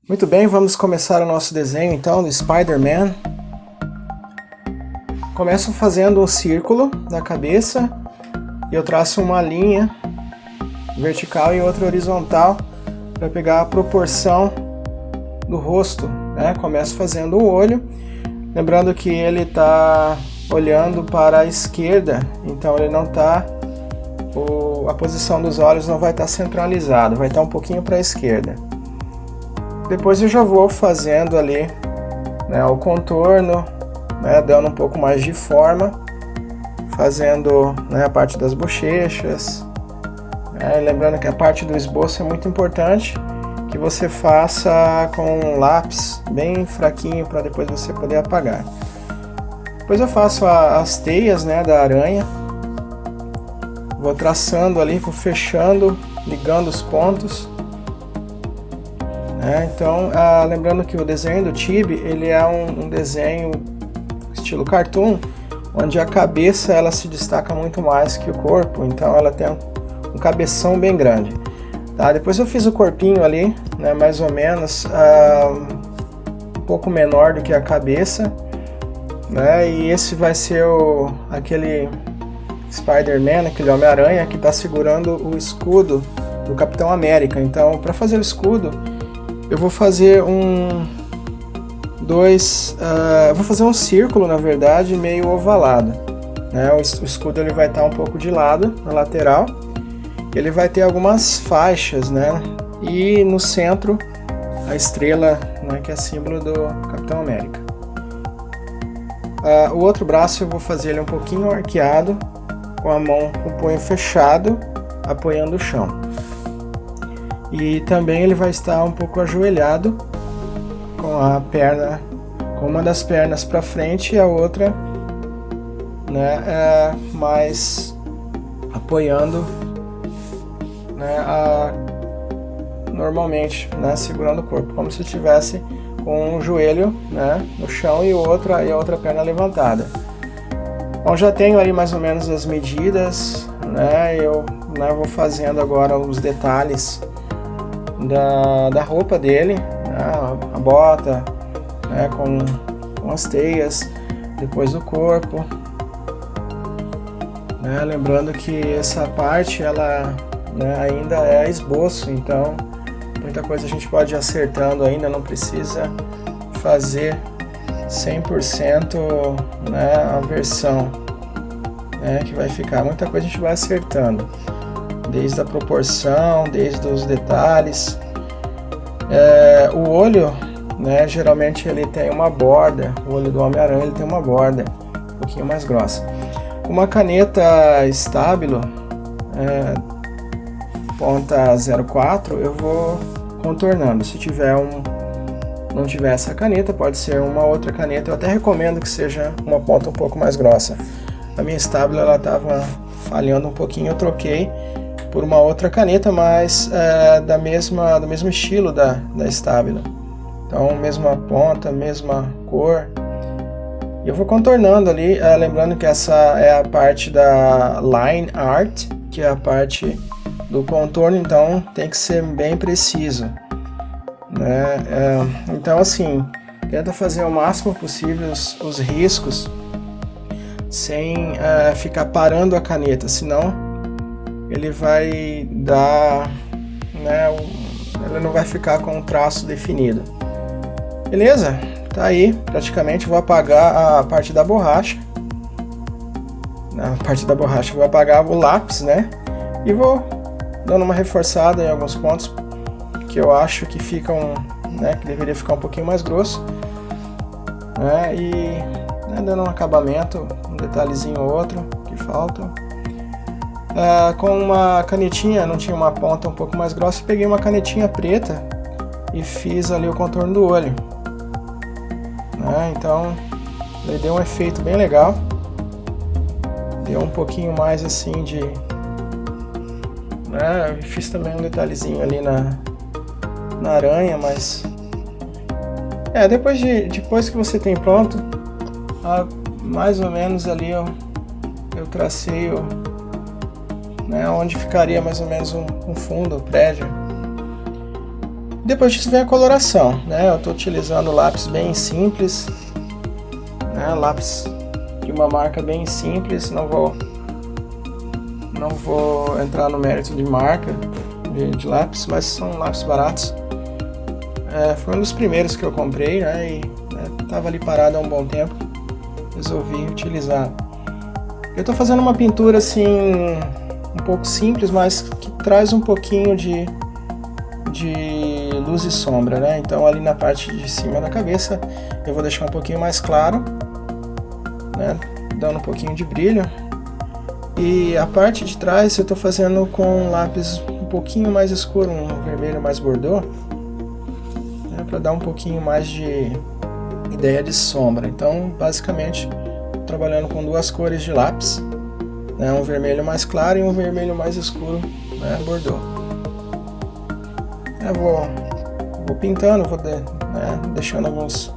Muito bem, vamos começar o nosso desenho então do Spider-Man. Começo fazendo um círculo na cabeça e eu traço uma linha vertical e outra horizontal para pegar a proporção do rosto, né? Começo fazendo o olho, lembrando que ele está olhando para a esquerda, então ele não está, a posição dos olhos não vai estar centralizada, vai estar um pouquinho para a esquerda. Depois eu já vou fazendo ali, né, o contorno, né, dando um pouco mais de forma, fazendo, né, a parte das bochechas, né, lembrando que a parte do esboço é muito importante, que você faça com um lápis bem fraquinho para depois você poder apagar. Depois eu faço as teias, né, da aranha, vou traçando ali, vou fechando, ligando os pontos. Então, lembrando que o desenho do Tibi, ele é um desenho estilo cartoon, onde a cabeça ela se destaca muito mais que o corpo, então ela tem um cabeção bem grande. Tá? Depois eu fiz o corpinho ali, né, mais ou menos um pouco menor do que a cabeça, né, e esse vai ser aquele Spider-Man, aquele Homem-Aranha que está segurando o escudo do Capitão América. Então, para fazer o escudo, eu vou fazer vou fazer um círculo, na verdade, meio ovalado, né? O escudo ele vai estar um pouco de lado, na lateral, ele vai ter algumas faixas, né? E no centro a estrela, né, que é símbolo do Capitão América. O outro braço eu vou fazer ele um pouquinho arqueado, com a mão com o punho fechado, apoiando o chão. E também ele vai estar um pouco ajoelhado, com uma das pernas para frente e a outra, né, mais apoiando, né, normalmente, né, segurando o corpo, como se estivesse com um joelho, né, no chão e a outra perna levantada. Bom, já tenho aí mais ou menos as medidas, né, eu vou fazendo agora os detalhes da roupa dele, né, a bota, né, com as teias, depois o corpo, né, lembrando que essa parte ela, né, ainda é esboço, então muita coisa a gente pode ir acertando ainda, não precisa fazer 100%, né, a versão, né, que vai ficar, muita coisa a gente vai acertando, desde a proporção, desde os detalhes. O olho, né, geralmente ele tem uma borda, o olho do Homem-Aranha ele tem uma borda um pouquinho mais grossa. Uma caneta Stabilo, ponta 04, eu vou contornando. Se não tiver essa caneta, pode ser uma outra caneta, eu até recomendo que seja uma ponta um pouco mais grossa. A minha Stabilo ela estava falhando um pouquinho, eu troquei por uma outra caneta, mas do mesmo estilo da Stabilo. Então, mesma ponta, mesma cor. E eu vou contornando ali, lembrando que essa é a parte da Line Art, que é a parte do contorno, então tem que ser bem preciso, né? Então, assim, tenta fazer o máximo possível os riscos sem ficar parando a caneta, senão ele vai dar, né, ele não vai ficar com um traço definido. Beleza? Tá aí, praticamente vou apagar a parte da borracha. Na parte da borracha vou apagar o lápis, né? E vou dando uma reforçada em alguns pontos que eu acho que ficam, né, que deveria ficar um pouquinho mais grosso, né? E, né, dando um acabamento, um detalhezinho ou outro que falta. Com uma canetinha, não tinha uma ponta um pouco mais grossa, peguei uma canetinha preta e fiz ali o contorno do olho, né? Então ele deu um efeito bem legal, deu um pouquinho mais assim de, né? Fiz também um detalhezinho ali na aranha, mas depois que você tem pronto, mais ou menos ali eu tracei onde ficaria mais ou menos um fundo, o prédio. Depois disso vem a coloração, né? Eu estou utilizando lápis bem simples, né? Lápis de uma marca bem simples, não vou entrar no mérito de marca de lápis, mas são lápis baratos. Foi um dos primeiros que eu comprei, né? E estava ali parado há um bom tempo, resolvi utilizar. Eu estou fazendo uma pintura assim um pouco simples, mas que traz um pouquinho de luz e sombra, né? Então ali na parte de cima da cabeça eu vou deixar um pouquinho mais claro, né? Dando um pouquinho de brilho. E a parte de trás eu estou fazendo com um lápis um pouquinho mais escuro, um vermelho mais bordô, né? Para dar um pouquinho mais de ideia de sombra. Então basicamente trabalhando com duas cores de lápis, né? Um vermelho mais claro e um vermelho mais escuro, né? Bordô. Eu vou pintando, deixando alguns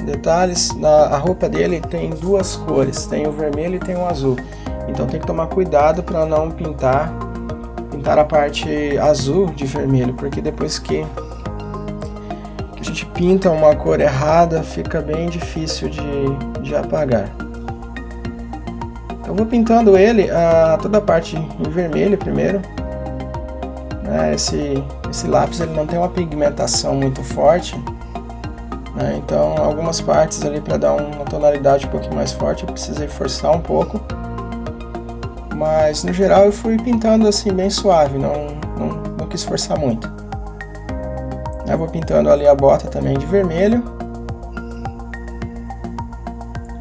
detalhes. A roupa dele tem duas cores, tem o vermelho e tem o azul. Então tem que tomar cuidado para não pintar a parte azul de vermelho, porque depois que a gente pinta uma cor errada, fica bem difícil de apagar. Então eu vou pintando ele, toda a parte em vermelho primeiro. Esse lápis ele não tem uma pigmentação muito forte, né? Então algumas partes ali para dar uma tonalidade um pouquinho mais forte eu precisei forçar um pouco, mas no geral eu fui pintando assim bem suave, não quis forçar muito. Eu vou pintando ali a bota também de vermelho,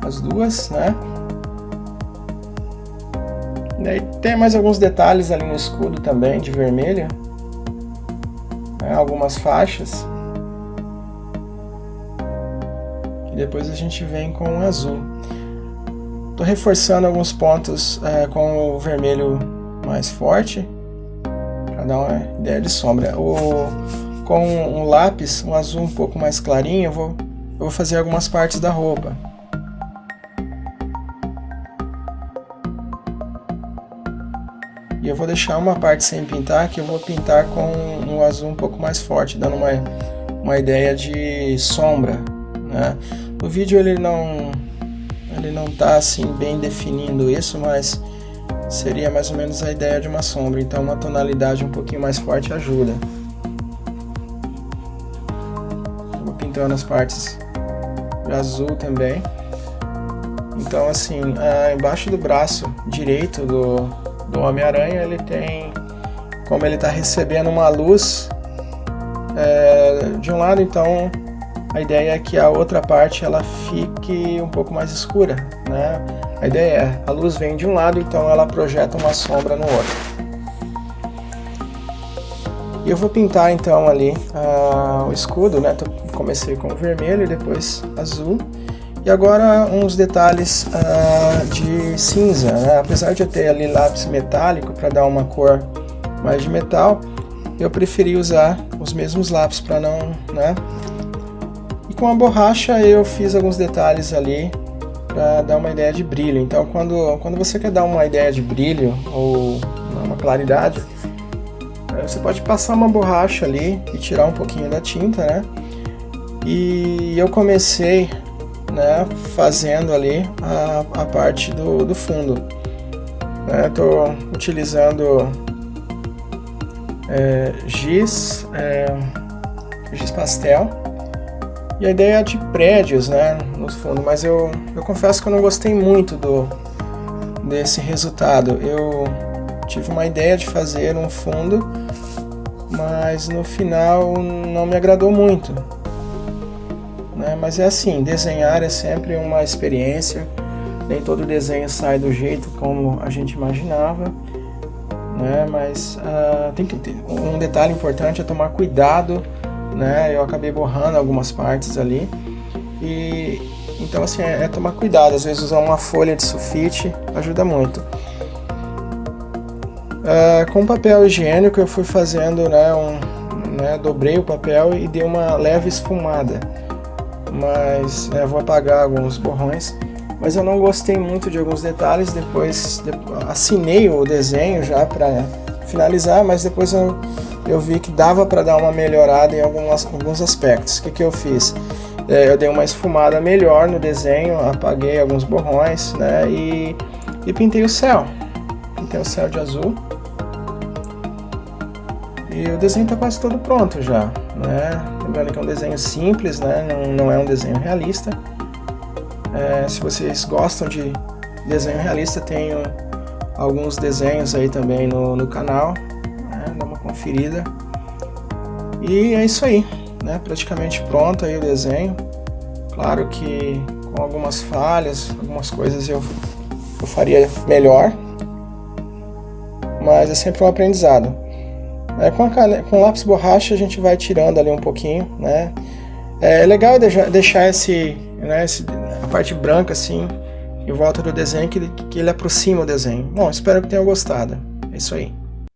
as duas, né? Daí tem mais alguns detalhes ali no escudo também de vermelho, né? Algumas faixas. E depois a gente vem com o azul. Estou reforçando alguns pontos com o vermelho mais forte, para dar uma ideia de sombra. Com um lápis, um azul um pouco mais clarinho, eu vou fazer algumas partes da roupa. E eu vou deixar uma parte sem pintar, que eu vou pintar com um azul um pouco mais forte, dando uma ideia de sombra, né? No vídeo ele não tá assim bem definindo isso, mas seria mais ou menos a ideia de uma sombra. Então uma tonalidade um pouquinho mais forte ajuda. Eu vou pintando as partes de azul também. Então assim, embaixo do braço direito do Homem-Aranha, ele tem, como ele está recebendo uma luz de um lado, então a ideia é que a outra parte ela fique um pouco mais escura, né? A ideia é, a luz vem de um lado, então ela projeta uma sombra no outro. E eu vou pintar então ali o escudo, né? Comecei com vermelho e depois azul. E agora uns detalhes de cinza, né? Apesar de eu ter ali lápis metálico para dar uma cor mais de metal, eu preferi usar os mesmos lápis para não, né? E com a borracha eu fiz alguns detalhes ali para dar uma ideia de brilho. Então quando você quer dar uma ideia de brilho ou uma claridade, você pode passar uma borracha ali e tirar um pouquinho da tinta, né? E eu comecei, né, fazendo ali a parte do fundo. Estou utilizando giz pastel, e a ideia é de prédios, né, no fundo, mas eu confesso que eu não gostei muito desse resultado. Eu tive uma ideia de fazer um fundo, mas no final não me agradou muito. Mas é assim, desenhar é sempre uma experiência, nem todo desenho sai do jeito como a gente imaginava, né? Mas tem que ter um detalhe importante, é tomar cuidado, né? Eu acabei borrando algumas partes ali, e então assim, é tomar cuidado. Às vezes usar uma folha de sulfite ajuda muito. Com papel higiênico eu fui fazendo, né, dobrei o papel e dei uma leve esfumada. Mas vou apagar alguns borrões, mas eu não gostei muito de alguns detalhes. Depois assinei o desenho já para finalizar, mas depois eu vi que dava para dar uma melhorada em alguns aspectos. O que eu fiz? Eu dei uma esfumada melhor no desenho, apaguei alguns borrões, né, e pintei o céu. Pintei o céu de azul. E o desenho está quase todo pronto já, né? Lembrando que é um desenho simples, né? Não é um desenho realista. Se vocês gostam de desenho realista, tenho alguns desenhos aí também no canal, né? Dá uma conferida. E é isso aí, né? Praticamente pronto aí o desenho. Claro que com algumas falhas, algumas coisas eu faria melhor, mas é sempre um aprendizado. Com lápis borracha a gente vai tirando ali um pouquinho, né? É legal deixar a parte branca assim em volta do desenho, que ele aproxima o desenho. Bom, espero que tenham gostado. É isso aí.